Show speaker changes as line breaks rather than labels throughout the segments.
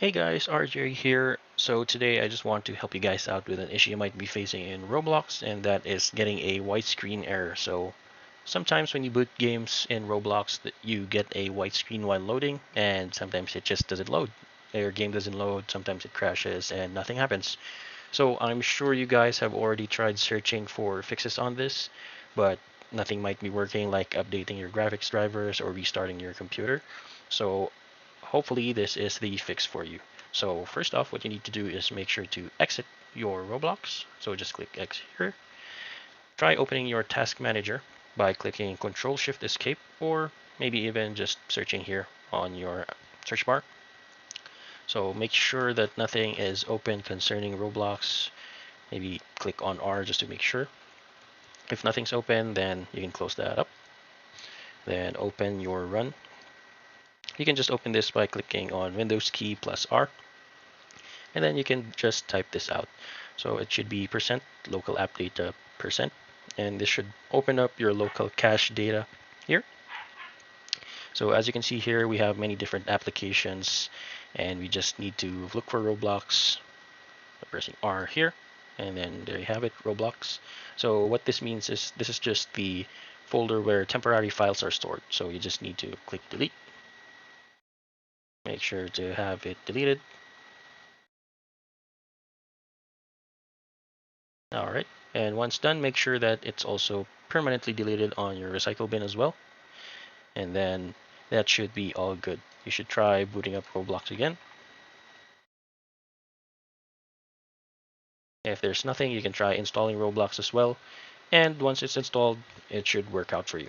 Hey guys, RJ here. So today I just want to help you guys out with an issue you might be facing in Roblox, and that is getting a white screen error. So sometimes when you boot games in Roblox, you get a white screen while loading, and sometimes it just doesn't load. Your game doesn't load, sometimes it crashes and nothing happens. So I'm sure you guys have already tried searching for fixes on this, but nothing might be working, like updating your graphics drivers or restarting your computer. So hopefully this is the fix for you. So first off, what you need to do is make sure to exit your Roblox. So just click X here. Try opening your task manager by clicking Control Shift Escape, or maybe even just searching here on your search bar. So make sure that nothing is open concerning Roblox. Maybe click on R just to make sure. If nothing's open, then you can close that up. Then open your run. You can just open this by clicking on Windows key plus R, and then you can just type this out. So it should be percent local app data percent, and this should open up your local cache data here. So as you can see here, we have many different applications, and we just need to look for Roblox by pressing R here, and then there you have it, Roblox. So what this means is this is just the folder where temporary files are stored. So you just need to click delete. Make sure to have it deleted. All right, and once done, make sure that it's also permanently deleted on your recycle bin as well. And then that should be all good. You should try booting up Roblox again. If there's nothing, you can try installing Roblox as well. And once it's installed, it should work out for you.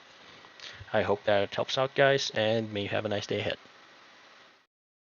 I hope that helps out, guys, and may you have a nice day ahead.